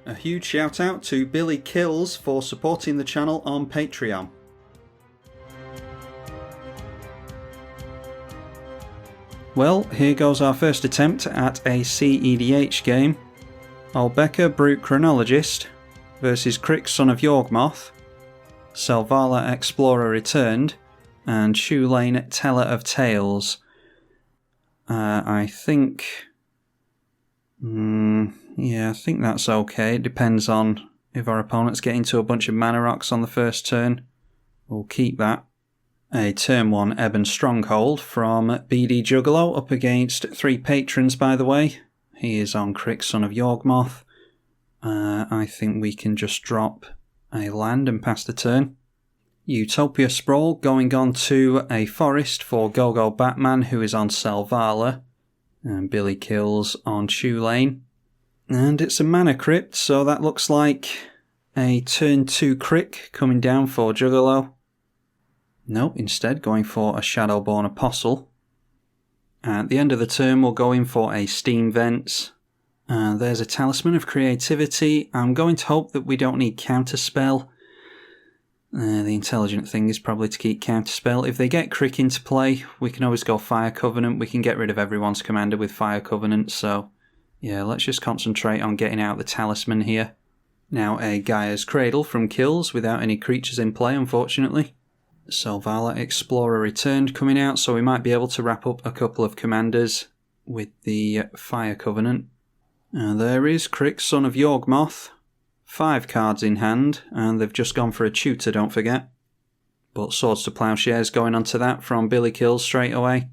A huge shout out to Billy Kills for supporting the channel on Patreon. Well, here goes our first attempt at a cEDH game. Obeka, Brute Chronologist versus Krrik, son of Yawgmoth, Selvala, Explorer Returned, and Chulane, Teller of Tales. I think... yeah, I think that's okay. It depends on if our opponents get into a bunch of mana rocks on the first turn. We'll keep that. A turn 1 Ebon Stronghold from BD Juggalo up against 3 patrons, by the way. He is on Krrik, son of Yawgmoth. I think we can just drop a land and pass the turn. Utopia Sprawl going on to a forest for Gogo Batman, who is on Selvala. And Billy Kills on Chulane. And it's a mana crypt, so that looks like a turn 2 Krrik coming down for Juggalo. Nope, instead going for a Shadowborn Apostle. At the end of the turn we'll go in for a Steam Vents. There's a Talisman of Creativity. I'm going to hope that we don't need Counterspell. The intelligent thing is probably to keep Counterspell. If they get Krrik into play, we can always go Fire Covenant. We can get rid of everyone's commander with Fire Covenant, so yeah, let's just concentrate on getting out the Talisman here. Now a Gaia's Cradle from Kills without any creatures in play, unfortunately. Selvala, Explorer Returned coming out, so we might be able to wrap up a couple of commanders with the Fire Covenant. There is Krrik, son of Yawgmoth. 5 cards in hand, and they've just gone for a tutor, don't forget. But Swords to Plowshares going onto that from Billy Kills straight away.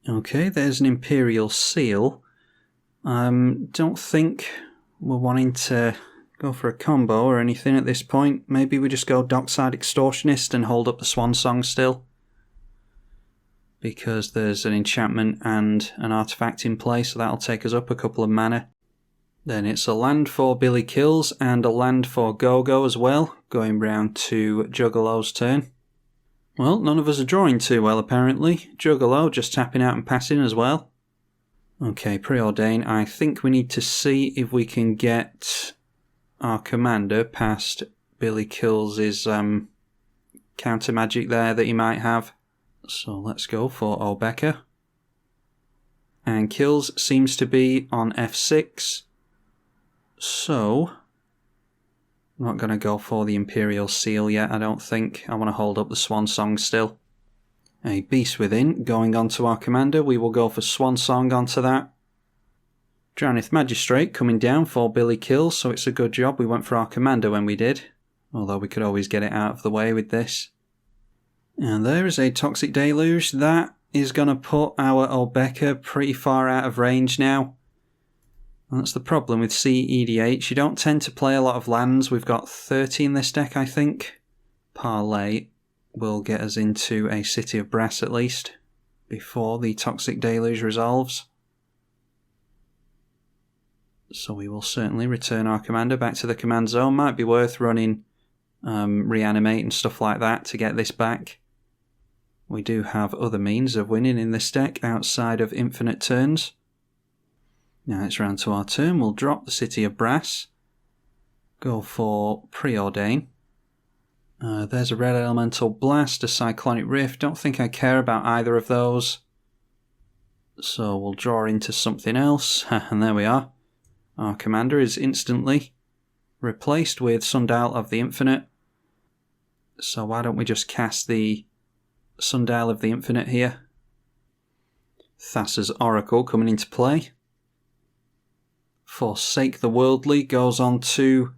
Okay, there's an Imperial Seal. Don't think we're wanting to go for a combo or anything at this point. Maybe we just go Dockside Extortionist and hold up the Swan Song still. Because there's an enchantment and an artifact in play, so that'll take us up a couple of mana. Then it's a land for Billy Kills and a land for Gogo as well, going round to Juggalo's turn. Well, none of us are drawing too well apparently. Juggalo just tapping out and passing as well. Okay, Preordain. I think we need to see if we can get our commander past Billy Kills' counter magic there that he might have. So let's go for Obeka. And Kills seems to be on F6. So, I'm not going to go for the Imperial Seal yet, I don't think. I want to hold up the Swan Song still. A Beast Within going on to our commander. We will go for Swan Song onto that. Dranith Magistrate coming down for Billy Kills, so it's a good job we went for our commander when we did. Although we could always get it out of the way with this. And there is a Toxic Deluge. That is going to put our Obeka pretty far out of range now. That's the problem with cEDH. You don't tend to play a lot of lands. We've got 30 in this deck, I think. Parlay will get us into a City of Brass at least, before the Toxic Deluge resolves. So we will certainly return our commander back to the command zone. Might be worth running Reanimate and stuff like that to get this back. We do have other means of winning in this deck outside of infinite turns. Now it's round to our turn. We'll drop the City of Brass. Go for Preordain. There's a Red Elemental Blast, a Cyclonic Rift. Don't think I care about either of those. So we'll draw into something else. And there we are. Our commander is instantly replaced with Sundial of the Infinite. So why don't we just cast the Sundial of the Infinite here. Thassa's Oracle coming into play. Forsake the Worldly goes on to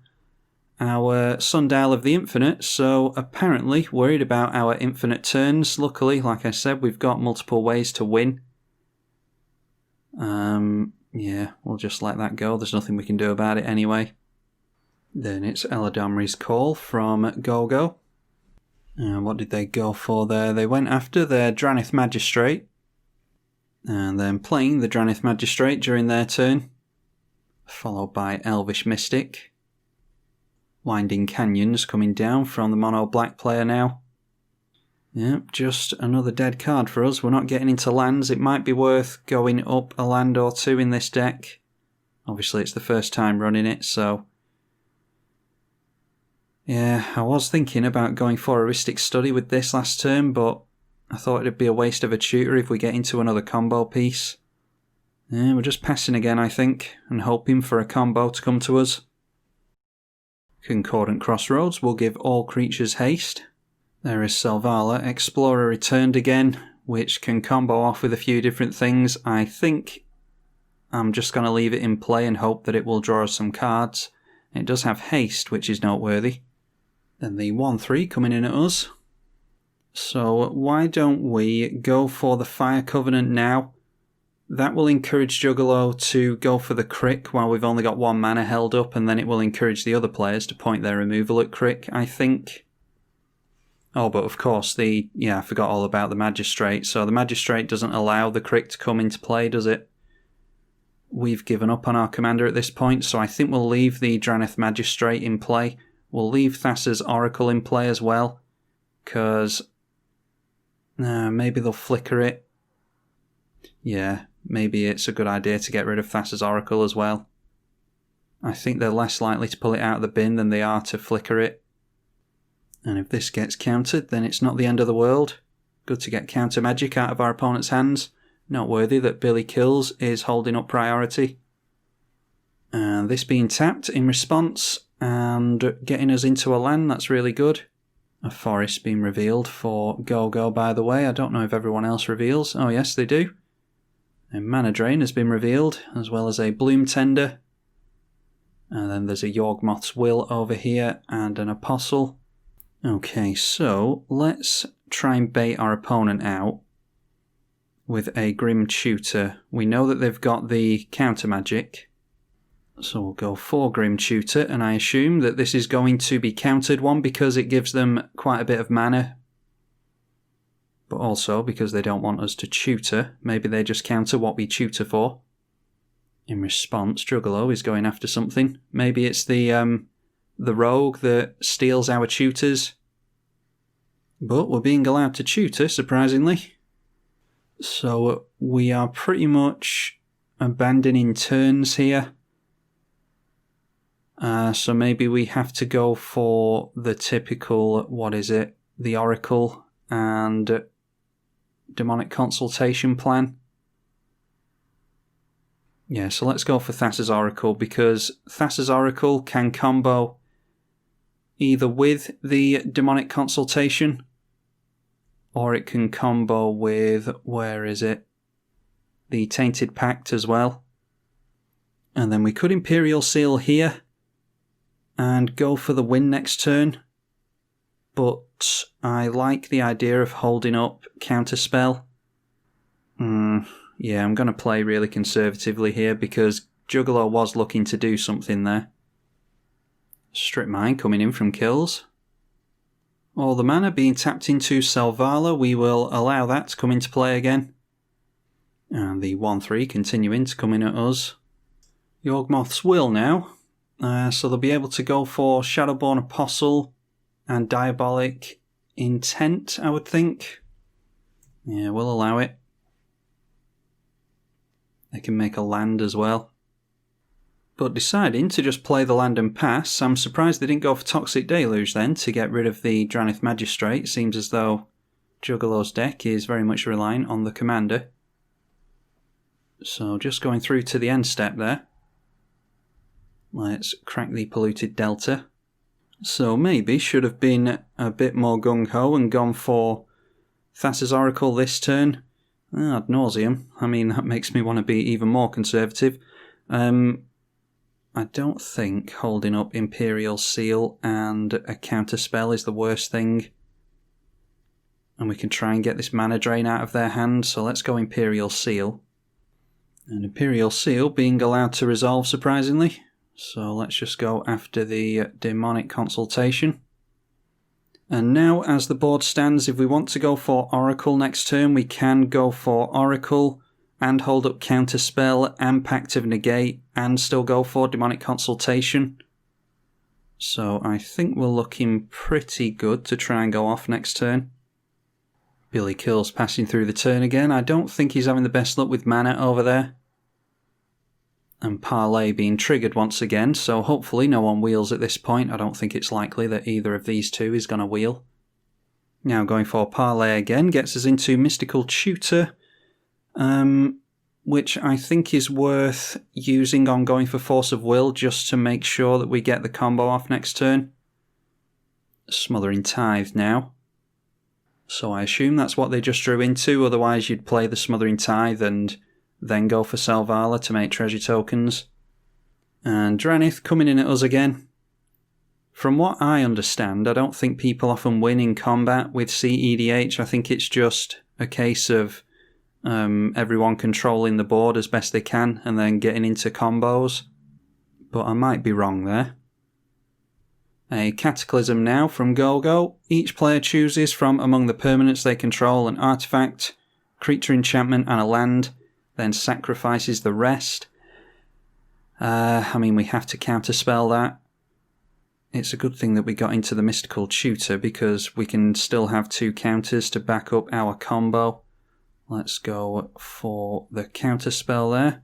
our Sundial of the Infinite, so apparently worried about our infinite turns. Luckily, like I said, we've got multiple ways to win. Yeah, we'll just let that go. There's nothing we can do about it anyway. Then it's Eladamri's Call from Gogo. What did they go for there? They went after their Dranith Magistrate, and then playing the Dranith Magistrate during their turn, followed by Elvish Mystic. Winding Canyons coming down from the mono black player now. Yep, just another dead card for us. We're not getting into lands. It might be worth going up a land or two in this deck. Obviously it's the first time running it, so... Yeah, I was thinking about going for Heuristic Study with this last turn, but I thought it'd be a waste of a tutor if we get into another combo piece. Yeah, we're just passing again, I think, and hoping for a combo to come to us. Concordant Crossroads will give all creatures haste. There is Selvala. Explorer returned again, which can combo off with a few different things. I think I'm just going to leave it in play and hope that it will draw us some cards. It does have haste, which is noteworthy. Then the 1-3 coming in at us. So why don't we go for the Fire Covenant now? That will encourage Juggalo to go for the Krrik while we've only got 1 mana held up, and then it will encourage the other players to point their removal at Krrik, I think. Oh, but of course, I forgot all about the Magistrate. So the Magistrate doesn't allow the Krrik to come into play, does it? We've given up on our commander at this point, so I think we'll leave the Dranith Magistrate in play. We'll leave Thassa's Oracle in play as well, because maybe they'll flicker it. Yeah, maybe it's a good idea to get rid of Thassa's Oracle as well. I think they're less likely to pull it out of the bin than they are to flicker it. And if this gets countered, then it's not the end of the world. Good to get counter magic out of our opponent's hands. Noteworthy that Billy Kills is holding up priority. And this being tapped in response and getting us into a land, that's really good. A forest being revealed for Go-Go, by the way. I don't know if everyone else reveals. Oh yes, they do. A Mana Drain has been revealed, as well as a Bloom Tender. And then there's a Yawgmoth's Will over here, and an Apostle. Okay, so let's try and bait our opponent out with a Grim Tutor. We know that they've got the counter magic, so we'll go for Grim Tutor, and I assume that this is going to be countered one because it gives them quite a bit of mana, but also because they don't want us to tutor. Maybe they just counter what we tutor for. In response, Juggalo is going after something. Maybe it's the rogue that steals our tutors. But we're being allowed to tutor, surprisingly. So we are pretty much abandoning turns here. So maybe we have to go for the typical, the Oracle and Demonic Consultation plan. Yeah, so let's go for Thassa's Oracle, because Thassa's Oracle can combo either with the Demonic Consultation, or it can combo with, the Tainted Pact as well. And then we could Imperial Seal here and go for the win next turn. But I like the idea of holding up Counterspell. Yeah, I'm going to play really conservatively here because Juggalo was looking to do something there. Strip Mine coming in from kills. All the mana being tapped into Selvala, we will allow that to come into play again. And the 1-3 continuing to come in at us. Yawgmoth's Will now. So they'll be able to go for Shadowborn Apostle and Diabolic Intent, I would think. Yeah, we'll allow it. They can make a land as well. But deciding to just play the land and pass, I'm surprised they didn't go for Toxic Deluge then to get rid of the Dranith Magistrate. Seems as though Juggalo's deck is very much reliant on the commander. So just going through to the end step there. Let's crack the Polluted Delta. So maybe should have been a bit more gung-ho and gone for Thassa's Oracle this turn. Ad nauseum. I mean, that makes me want to be even more conservative. I don't think holding up Imperial Seal and a Counterspell is the worst thing. And we can try and get this Mana Drain out of their hand, so let's go Imperial Seal. And Imperial Seal being allowed to resolve, surprisingly. So let's just go after the Demonic Consultation. And now, as the board stands, if we want to go for Oracle next turn, we can go for Oracle and hold up Counterspell and Pact of Negate and still go for Demonic Consultation. So I think we're looking pretty good to try and go off next turn. Billy Kills passing through the turn again. I don't think he's having the best luck with mana over there. And Parlay being triggered once again, so hopefully no one wheels at this point. I don't think it's likely that either of these two is going to wheel. Now going for Parlay again gets us into Mystical Tutor, which I think is worth using on going for Force of Will just to make sure that we get the combo off next turn. Smothering Tithe now. So I assume that's what they just drew into, otherwise you'd play the Smothering Tithe and then go for Selvala to make treasure tokens. And Dranith coming in at us again. From what I understand, I don't think people often win in combat with cEDH. I think it's just a case of everyone controlling the board as best they can and then getting into combos. But I might be wrong there. A Cataclysm now from Go-Go. Each player chooses from among the permanents they control an artifact, creature enchantment and a land, then sacrifices the rest. I mean, we have to counterspell that. It's a good thing that we got into the Mystical Tutor because we can still have 2 counters to back up our combo. Let's go for the counterspell there.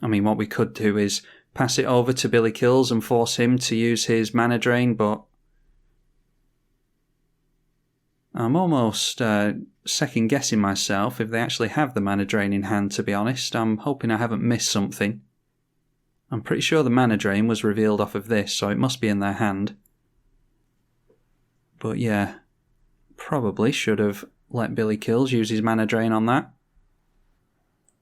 I mean, what we could do is pass it over to Billy Kills and force him to use his mana drain, but I'm almost second guessing myself if they actually have the mana drain in hand, to be honest. I'm hoping I haven't missed something. I'm pretty sure the mana drain was revealed off of this, so it must be in their hand. But yeah, probably should have let Billy Kills use his mana drain on that.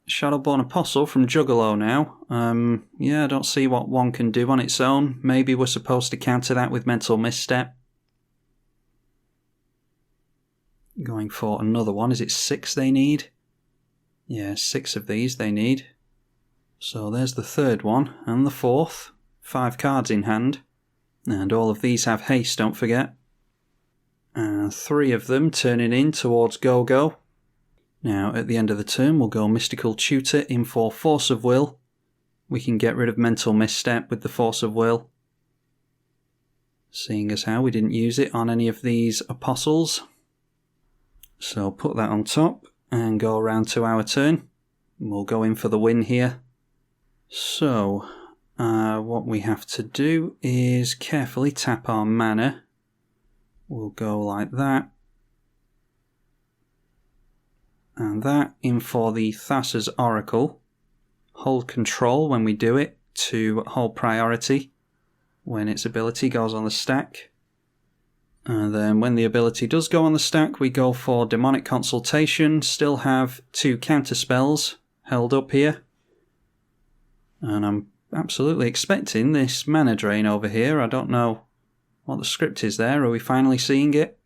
Shadowborn Apostle from Juggalo now. Yeah, I don't see what one can do on its own. Maybe we're supposed to counter that with Mental Misstep. Going for another one. Is it 6 they need? Yeah, 6 of these they need. So there's the third one, and the fourth. 5 cards in hand. And all of these have haste, don't forget. And 3 of them turning in towards Go-Go. Now, at the end of the turn, we'll go Mystical Tutor in for Force of Will. We can get rid of Mental Misstep with the Force of Will. Seeing as how we didn't use it on any of these Apostles. So put that on top and go around to our turn. We'll go in for the win here. So, what we have to do is carefully tap our mana. We'll go like that. And that in for the Thassa's Oracle. Hold control when we do it to hold priority when its ability goes on the stack. And then when the ability does go on the stack, we go for Demonic Consultation. Still have 2 counter spells held up here. And I'm absolutely expecting this mana drain over here. I don't know what the script is there. Are we finally seeing it?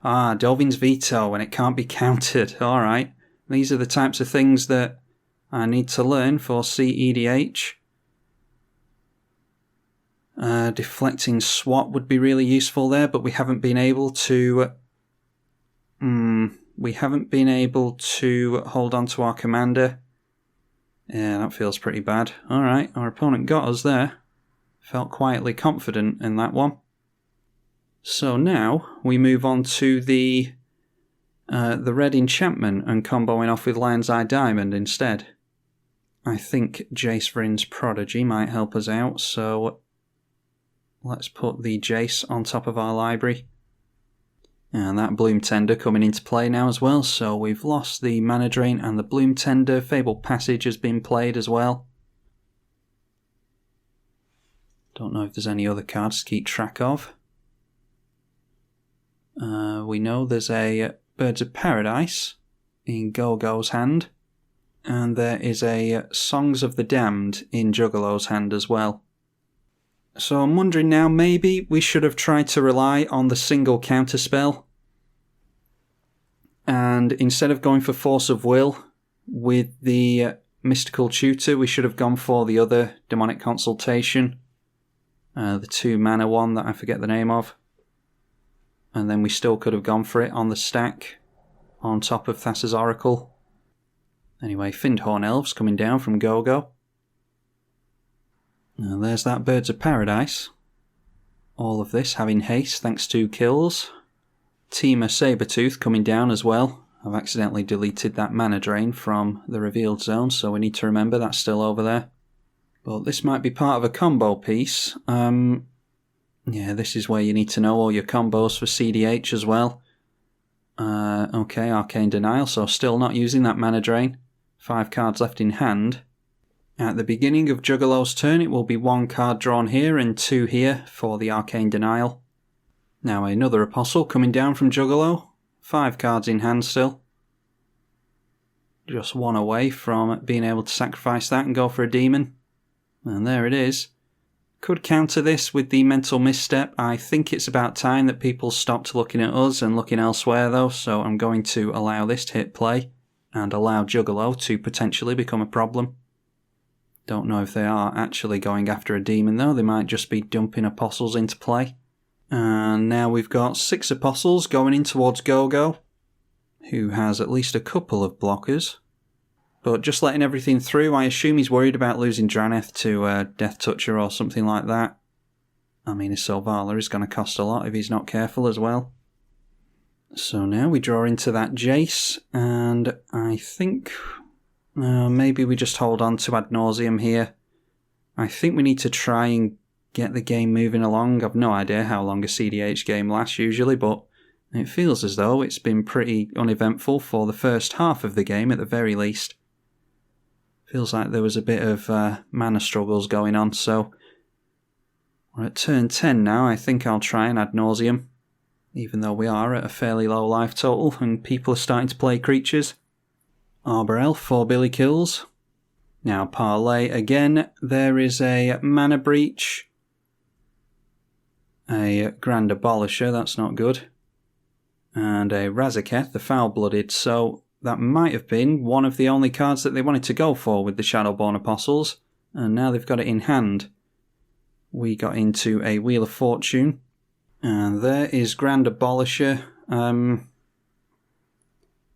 Ah, Dovin's Veto when it can't be countered. Alright. These are the types of things that I need to learn for cEDH. Deflecting Swat would be really useful there, but we haven't been able to... we haven't been able to hold on to our commander. Yeah, that feels pretty bad. Alright, our opponent got us there. Felt quietly confident in that one. So now we move on to the red enchantment and comboing off with Lion's Eye Diamond instead. I think Jace Vryn's Prodigy might help us out, so let's put the Jace on top of our library. And that Bloom Tender coming into play now as well, so we've lost the Mana Drain and the Bloom Tender. Fabled Passage has been played as well. Don't know if there's any other cards to keep track of. We know there's a Birds of Paradise in Go-Go's hand. And there is a Songs of the Damned in Juggalo's hand as well. So I'm wondering now, maybe we should have tried to rely on the single counterspell. And instead of going for Force of Will with the Mystical Tutor, we should have gone for the other Demonic Consultation. The 2 mana one that I forget the name of. And then we still could have gone for it on the stack on top of Thassa's Oracle. Anyway, Findhorn Elves coming down from Go-Go. And there's that Birds of Paradise. All of this having haste thanks to kills. Temur Sabertooth coming down as well. I've accidentally deleted that mana drain from the revealed zone, so we need to remember that's still over there. But this might be part of a combo piece. Yeah, this is where you need to know all your combos for cEDH as well. Okay, Arcane Denial, so still not using that mana drain. 5 cards left in hand. At the beginning of Juggalo's turn, it will be 1 card drawn here and 2 here for the Arcane Denial. Now another Apostle coming down from Juggalo. 5 cards in hand still. Just 1 away from being able to sacrifice that and go for a demon. And there it is. Could counter this with the Mental Misstep. I think it's about time that people stopped looking at us and looking elsewhere though, so I'm going to allow this to hit play and allow Juggalo to potentially become a problem. Don't know if they are actually going after a demon though, they might just be dumping Apostles into play. And now we've got 6 Apostles going in towards Go-Go, who has at least a couple of blockers. But just letting everything through, I assume he's worried about losing Draneth to Death Toucher or something like that. I mean, his Selvala is going to cost a lot if he's not careful as well. So now we draw into that Jace, and I think maybe we just hold on to Ad Nauseam here. I think we need to try and get the game moving along. I've no idea how long a cEDH game lasts usually, but it feels as though it's been pretty uneventful for the first half of the game at the very least. Feels like there was a bit of mana struggles going on, so we're at turn 10 now. I think I'll try and Ad Nauseam, even though we are at a fairly low life total and people are starting to play creatures. Arbor Elf for Billy Kills. Now Parlay again. There is a Mana Breach, a Grand Abolisher, that's not good, and a Razaketh, the Foul-Blooded, so that might have been one of the only cards that they wanted to go for with the Shadowborn Apostles, and now they've got it in hand. We got into a Wheel of Fortune, and there is Grand Abolisher.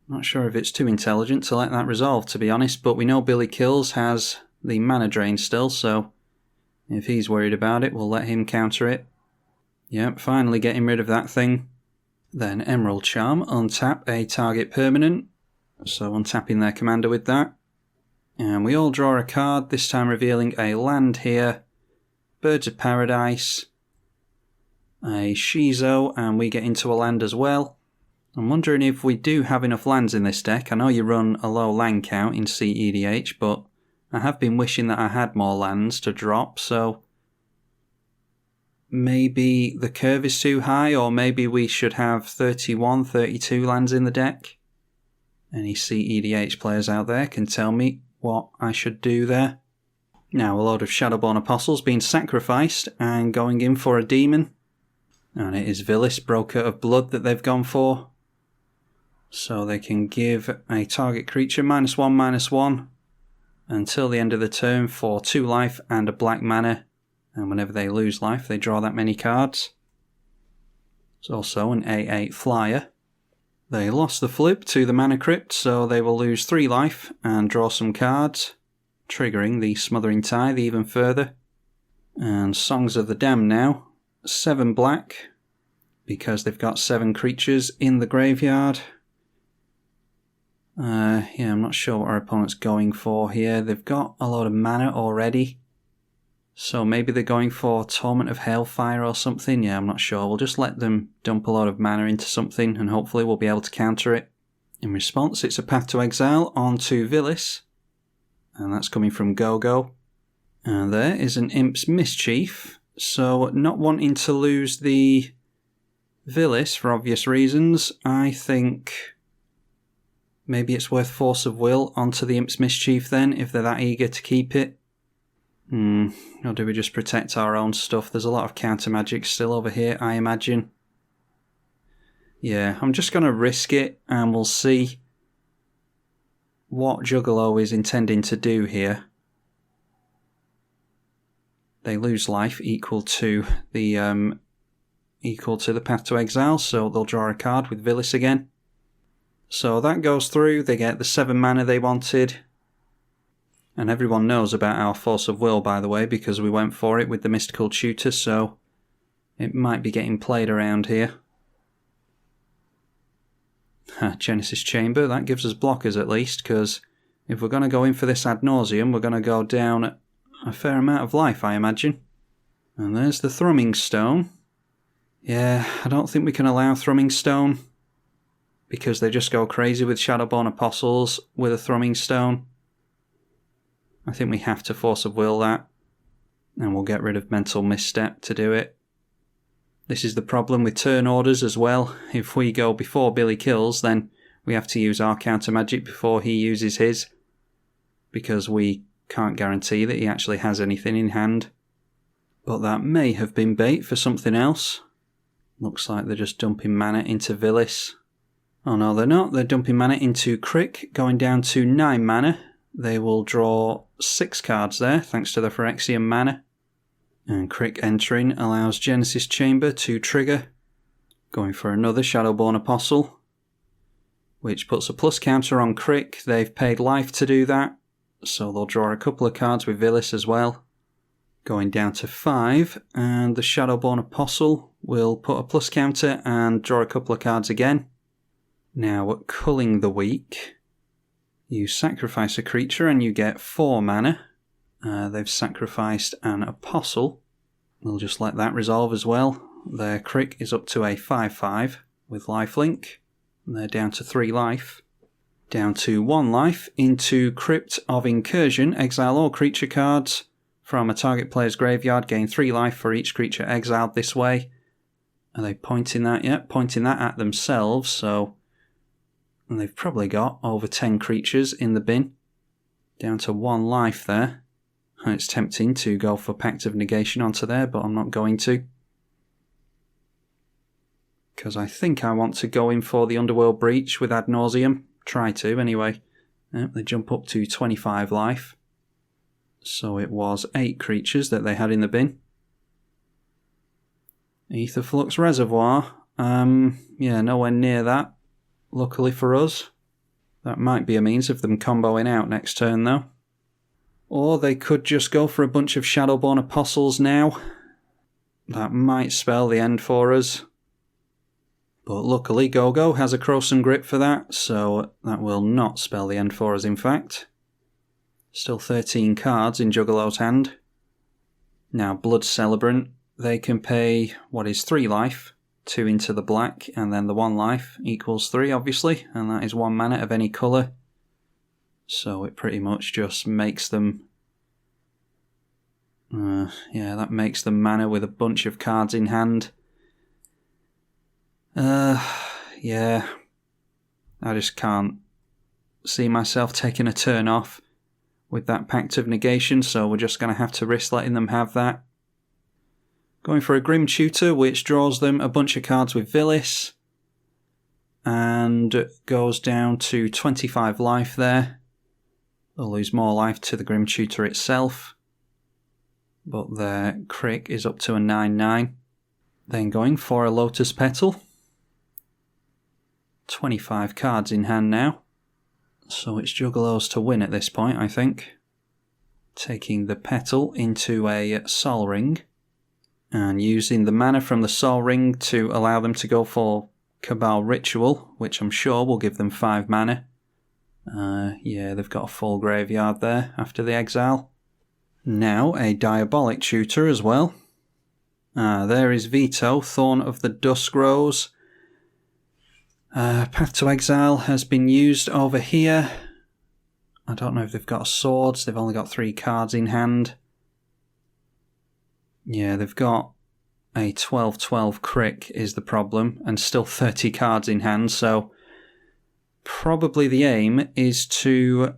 Not sure if it's too intelligent to let that resolve, to be honest, but we know Billy Kills has the mana drain still, so if he's worried about it, we'll let him counter it. Yep, finally getting rid of that thing. Then Emerald Charm, untap a target permanent. So untapping their commander with that. And we all draw a card, this time revealing a land here. Birds of Paradise. A Shizo, and we get into a land as well. I'm wondering if we do have enough lands in this deck. I know you run a low land count in cEDH, but I have been wishing that I had more lands to drop, so maybe the curve is too high, or maybe we should have 31, 32 lands in the deck. Any cEDH players out there can tell me what I should do there. Now a load of Shadowborn Apostles being sacrificed and going in for a demon. And it is Wyleth, Broker of Blood, that they've gone for. So they can give a target creature -1/-1 until the end of the turn for 2 life and a black mana. And whenever they lose life, they draw that many cards. It's also an A8 flyer. They lost the flip to the Mana Crypt, so they will lose 3 life and draw some cards, triggering the Smothering Tithe even further. And Songs of the Damned now. 7 black, because they've got 7 creatures in the graveyard. Yeah, I'm not sure what our opponent's going for here. They've got a lot of mana already, so maybe they're going for Torment of Hailfire or something. Yeah, I'm not sure. We'll just let them dump a lot of mana into something and hopefully we'll be able to counter it. In response, it's a Path to Exile onto Wyleth, and that's coming from Go-Go. And there is an Imp's Mischief, so not wanting to lose the Wyleth for obvious reasons, I think maybe it's worth Force of Will onto the Imp's Mischief then, if they're that eager to keep it. Or do we just protect our own stuff? There's a lot of counter magic still over here, I imagine. Yeah, I'm just going to risk it and we'll see what Juggalo is intending to do here. they lose life equal to the Path to Exile, so they'll draw a card with Wyleth again. So that goes through, they get the 7 mana they wanted. And everyone knows about our Force of Will, by the way, because we went for it with the Mystical Tutor, so it might be getting played around here. Genesis Chamber, that gives us blockers at least, because if we're going to go in for this ad nauseum, we're going to go down a fair amount of life, I imagine. And there's the Thrumming Stone. Yeah, I don't think we can allow Thrumming Stone, because they just go crazy with Shadowborn Apostles with a Thrumming Stone. I think we have to Force of Will that, and we'll get rid of Mental Misstep to do it. This is the problem with turn orders as well. If we go before Billy kills, then we have to use our counter magic before he uses his, because we can't guarantee that he actually has anything in hand. But that may have been bait for something else. Looks like they're just dumping mana into Wyleth. Oh no, they're not. They're dumping mana into Krrik, going down to 9 mana. They will draw 6 cards there, thanks to the Phyrexian mana. And Krrik entering allows Genesis Chamber to trigger. Going for another Shadowborn Apostle, which puts a plus counter on Krrik. They've paid life to do that, so they'll draw a couple of cards with Wyleth as well. Going down to 5, and the Shadowborn Apostle will put a plus counter and draw a couple of cards again. Now, at Culling the Weak, you sacrifice a creature and you get 4 mana. They've sacrificed an Apostle. We'll just let that resolve as well. Their Krrik is up to a 5/5 with lifelink. And they're down to 3 life. Down to 1 life into Crypt of Incursion. Exile all creature cards from a target player's graveyard. Gain 3 life for each creature exiled this way. Are they pointing that yet? Pointing that at themselves, so... And they've probably got over 10 creatures in the bin. Down to 1 life there. It's tempting to go for Pact of Negation onto there, but I'm not going to. Because I think I want to go in for the Underworld Breach with Ad Nauseam. Try to, anyway. Yep, they jump up to 25 life. So it was 8 creatures that they had in the bin. Aetherflux Reservoir. Yeah, nowhere near that. Luckily for us. That might be a means of them comboing out next turn, though. Or they could just go for a bunch of Shadowborn Apostles now. That might spell the end for us. But luckily Gogo has a Krosan Grip for that, so that will not spell the end for us, in fact. Still 13 cards in Juggalo's hand. Now Blood Celebrant, they can pay what is 3 life, 2 into the black, and then the 1 life equals 3, obviously, and that is 1 mana of any colour. So it pretty much just makes them... yeah, that makes them mana with a bunch of cards in hand. Yeah. I just can't see myself taking a turn off with that Pact of Negation, so we're just going to have to risk letting them have that. Going for a Grim Tutor, which draws them a bunch of cards with Wyleth. And goes down to 25 life there. They'll lose more life to the Grim Tutor itself. But their Krrik is up to a 9/9. Then going for a Lotus Petal. 25 cards in hand now. So it's Juggalo's to win at this point, I think. Taking the Petal into a Sol Ring. And using the mana from the Sol Ring to allow them to go for Cabal Ritual, which I'm sure will give them 5 mana. Yeah, they've got a full graveyard there after the exile. Now a Diabolic Tutor as well. There is Veto, Thorn of the Dusk Rose. Path to Exile has been used over here. I don't know if they've got swords, they've only got 3 cards in hand. Yeah, they've got a 12/12 Krrik is the problem, and still 30 cards in hand, so probably the aim is to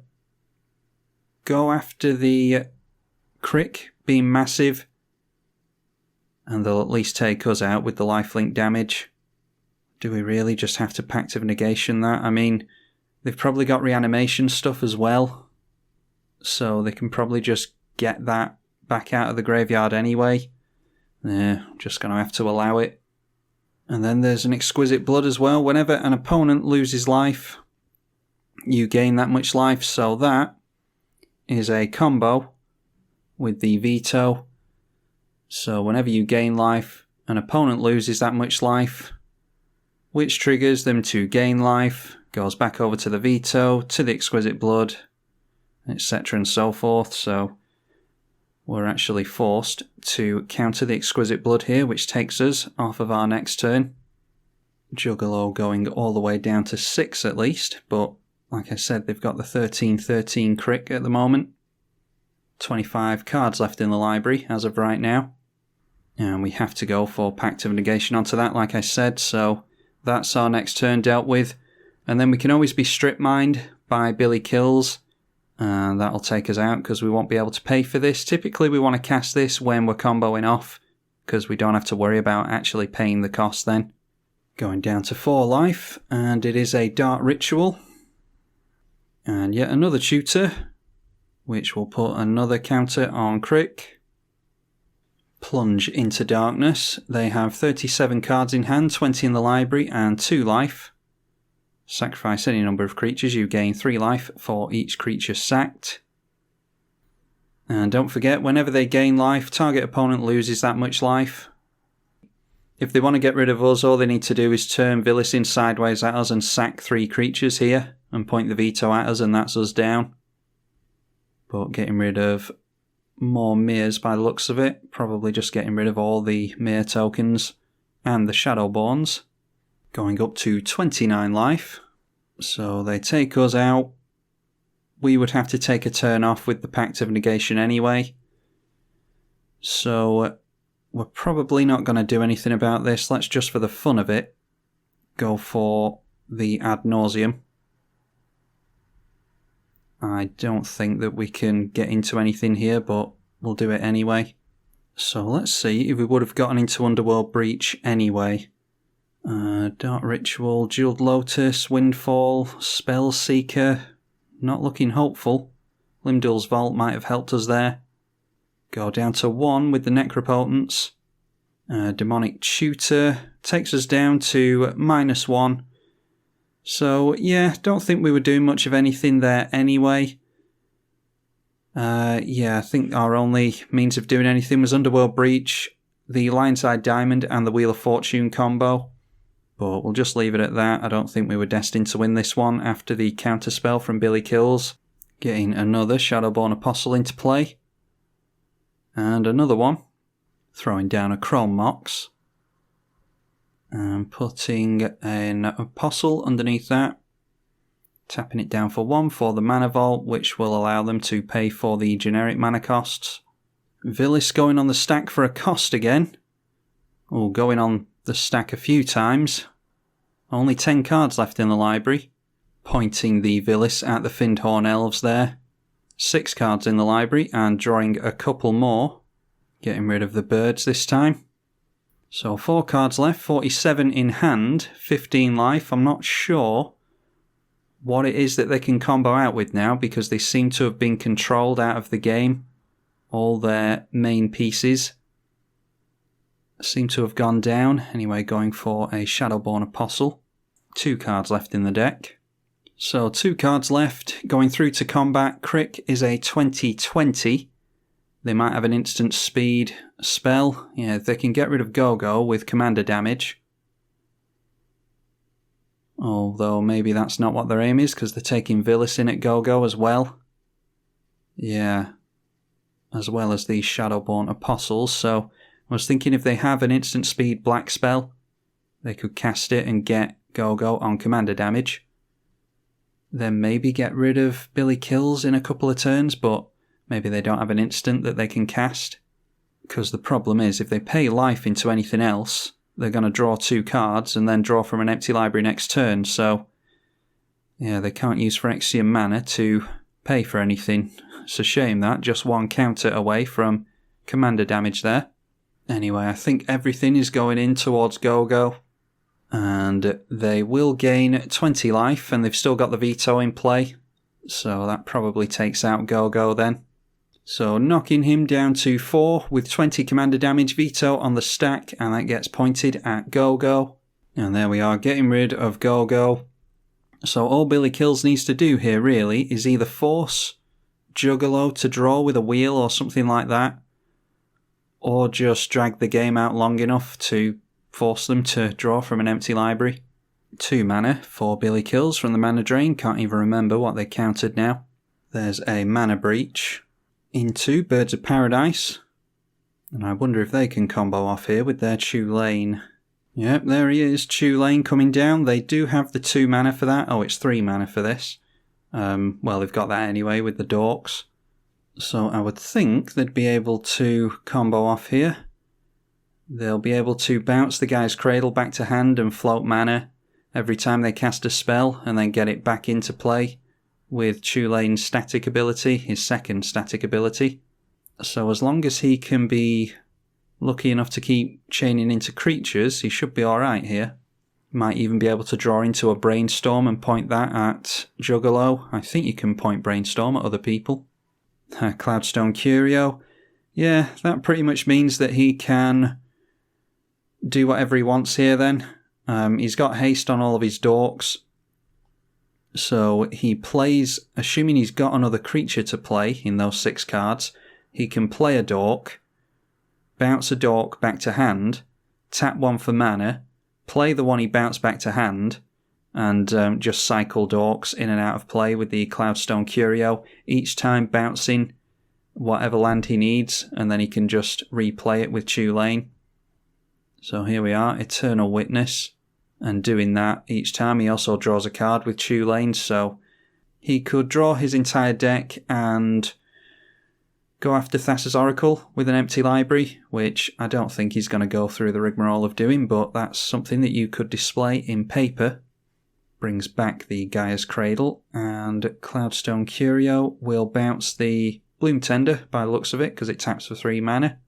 go after the Krrik being massive, and they'll at least take us out with the lifelink damage. Do we really just have to Pact of Negation that? I mean, they've probably got reanimation stuff as well, so they can probably just get that back out of the graveyard anyway. Yeah, just going to have to allow it. And then there's an Exquisite Blood as well. Whenever an opponent loses life, you gain that much life. So that is a combo with the veto. So whenever you gain life, an opponent loses that much life, which triggers them to gain life, goes back over to the veto, to the Exquisite Blood, etc. and so forth. So we're actually forced to counter the Exquisite Blood here, which takes us off of our next turn. Juggalo going all the way down to 6 at least, but like I said, they've got the 13-13 Krrik at the moment. 25 cards left in the library as of right now. And we have to go for Pact of Negation onto that, like I said, so that's our next turn dealt with. And then we can always be strip mined by Billy Kills, and that'll take us out because we won't be able to pay for this. Typically we want to cast this when we're comboing off, because we don't have to worry about actually paying the cost then. Going down to 4 life, and it is a Dark Ritual. And yet another tutor, which will put another counter on Krrik. Plunge into darkness. They have 37 cards in hand, 20 in the library, and 2 life. Sacrifice any number of creatures, you gain 3 life for each creature sacked. And don't forget, whenever they gain life, target opponent loses that much life. If they want to get rid of us, all they need to do is turn Wyleth in sideways at us and sack 3 creatures here, and point the veto at us, and that's us down. But getting rid of more mirrors by the looks of it, probably just getting rid of all the mirror tokens and the Shadowborns. Going up to 29 life, so they take us out. We would have to take a turn off with the Pact of Negation anyway, so we're probably not going to do anything about this. Let's just, for the fun of it, go for the Ad Nauseam. I don't think that we can get into anything here, but we'll do it anyway. So let's see if we would have gotten into Underworld Breach anyway. Dark Ritual, Jeweled Lotus, Windfall, Spell Seeker. Not looking hopeful. Limdul's Vault might have helped us there. Go down to 1 with the Necropotence. Demonic Tutor takes us down to -1. So, yeah, don't think we were doing much of anything there anyway. Yeah, I think our only means of doing anything was Underworld Breach, the Lionside Diamond, and the Wheel of Fortune combo. But we'll just leave it at that. I don't think we were destined to win this one after the counterspell from Billy Kills. Getting another Shadowborn Apostle into play. And another one. Throwing down a Chrome Mox. And putting an Apostle underneath that. Tapping it down for 1 for the Mana Vault, which will allow them to pay for the generic mana costs. Wyleth going on the stack for a cost again. Oh, going on the stack a few times. Only 10 cards left in the library. Pointing the Wyleth at the Findhorn Elves there. 6 cards in the library and drawing a couple more. Getting rid of the birds this time. So 4 cards left, 47 in hand, 15 life. I'm not sure what it is that they can combo out with now, because they seem to have been controlled out of the game. All their main pieces seem to have gone down. Anyway, going for a Shadowborn Apostle. 2 cards left in the deck. So 2 cards left. Going through to combat, Krrik is a 20/20. They might have an instant speed spell. Yeah, they can get rid of Go-Go with commander damage. Although maybe that's not what their aim is, because they're taking Wyleth in at Go-Go as well. Yeah. As well as these Shadowborn Apostles. So I was thinking if they have an instant speed black spell, they could cast it and get Go-Go on commander damage. Then maybe get rid of Billy Kills in a couple of turns, but maybe they don't have an instant that they can cast. Because the problem is, if they pay life into anything else, they're going to draw 2 cards and then draw from an empty library next turn. So, yeah, they can't use Phyrexian mana to pay for anything. It's a shame that, just 1 counter away from commander damage there. Anyway, I think everything is going in towards Go-Go. And they will gain 20 life, and they've still got the veto in play. So that probably takes out Go-Go then. So knocking him down to 4 with 20 commander damage, veto on the stack, and that gets pointed at Go-Go. And there we are, getting rid of Go-Go. So all Billy Kills needs to do here really is either force Juggalo to draw with a wheel or something like that, or just drag the game out long enough to force them to draw from an empty library. 2 mana for Billy Kills from the mana drain, can't even remember what they counted now. There's a mana breach into Birds of Paradise, and I wonder if they can combo off here with their Chulane. Yep, there he is, Chulane coming down. They do have the 2 mana for that. Oh, it's 3 mana for this. Well, they've got that anyway with the Dorks. So I would think they'd be able to combo off here. They'll be able to bounce the guy's Cradle back to hand and float mana every time they cast a spell, and then get it back into play with Chulane's static ability, his second static ability. So as long as he can be lucky enough to keep chaining into creatures, he should be alright here. Might even be able to draw into a Brainstorm and point that at Juggalo. I think you can point Brainstorm at other people. Cloudstone Curio. Yeah, that pretty much means that he can do whatever he wants here then. He's got haste on all of his Dorks. So he plays, assuming he's got another creature to play in those 6 cards, he can play a Dork, bounce a Dork back to hand, tap 1 for mana, play the one he bounced back to hand, and just cycle Dorks in and out of play with the Cloudstone Curio, each time bouncing whatever land he needs, and then he can just replay it with Chulane. So here we are, Eternal Witness. And doing that each time, he also draws a card with Chulane, so he could draw his entire deck and go after Thassa's Oracle with an empty library, which I don't think he's going to go through the rigmarole of doing, but that's something that you could display in paper. Brings back the Gaia's Cradle, and Cloudstone Curio will bounce the Bloom Tender by the looks of it, because it taps for 3 mana.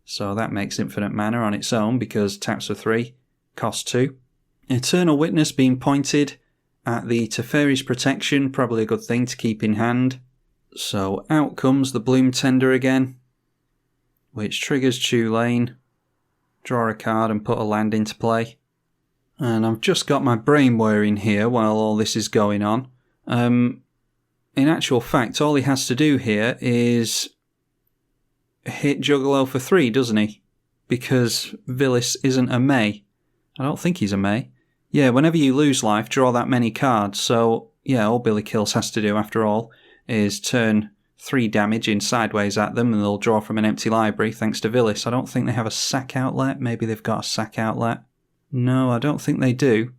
So that makes infinite mana on its own, because taps for 3. Cost 2. Eternal Witness being pointed at the Teferi's Protection, probably a good thing to keep in hand. So out comes the Bloom Tender again, which triggers Chulane, draw a card and put a land into play. And I've just got my brain whirring here while all this is going on. In actual fact, all he has to do here is hit Juggalo for 3, doesn't he? Because Vilis isn't a May. I don't think he's a May. Yeah, whenever you lose life, draw that many cards. So, yeah, all Billy Kills has to do, after all, is turn 3 damage in sideways at them, and they'll draw from an empty library, thanks to Vilis. I don't think they have a sack outlet. Maybe they've got a sack outlet. No, I don't think they do.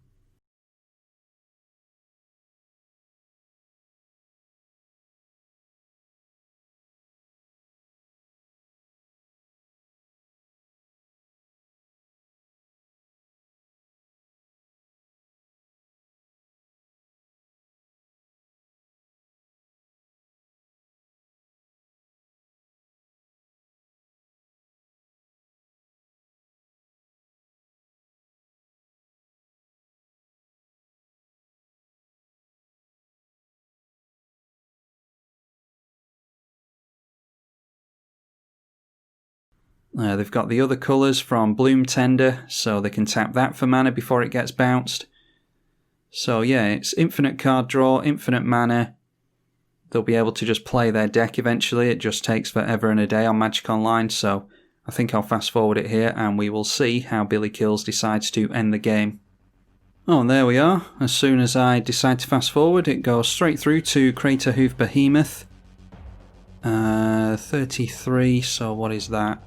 They've got the other colours from Bloom Tender, so they can tap that for mana before it gets bounced. So yeah, it's infinite card draw, infinite mana. They'll be able to just play their deck eventually. It just takes forever and a day on Magic Online, so I think I'll fast forward it here and we will see how Billy Kills decides to end the game. Oh, and there we are. As soon as I decide to fast forward, it goes straight through to Crater Hoof Behemoth. 33, so what is that?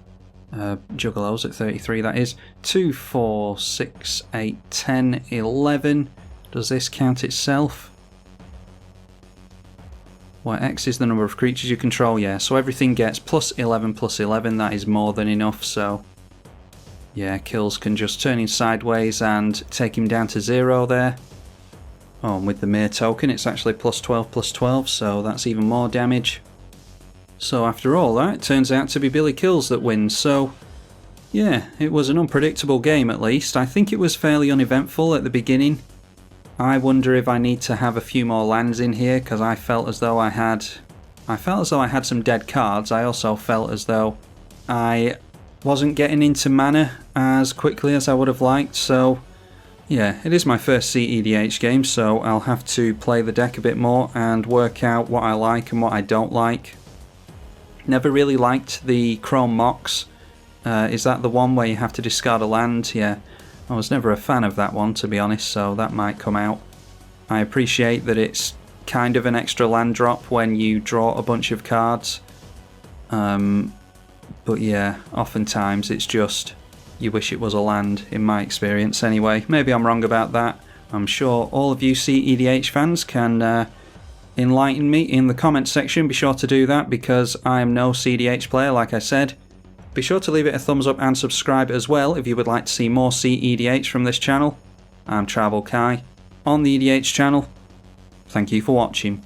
Juggalos at 33, that is. 2, 4, 6, 8, 10, 11. Does this count itself? Well, X is the number of creatures you control, yeah. So everything gets plus 11, that is more than enough, so... yeah, Kills can just turn him sideways and take him down to 0 there. Oh, and with the Mere token, it's actually plus 12, so that's even more damage. So after all that, it turns out to be Billy Kills that wins, so yeah, it was an unpredictable game at least. I think it was fairly uneventful at the beginning. I wonder if I need to have a few more lands in here, because I felt as though I had I felt as though I had some dead cards. I also felt as though I wasn't getting into mana as quickly as I would have liked, so yeah, it is my first cEDH game, so I'll have to play the deck a bit more and work out what I like and what I don't like. Never really liked the Chrome Mox. Is that the one where you have to discard a land? Yeah, I was never a fan of that one, to be honest, so that might come out. I appreciate that it's kind of an extra land drop when you draw a bunch of cards. But yeah, oftentimes it's just you wish it was a land, in my experience anyway. Maybe I'm wrong about that. I'm sure all of you cEDH fans can enlighten me in the comments section. Be sure to do that because I am no cEDH player, like I said. Be sure to leave it a thumbs up and subscribe as well if you would like to see more cEDH from this channel. I'm tribalkai on the EDH channel. Thank you for watching.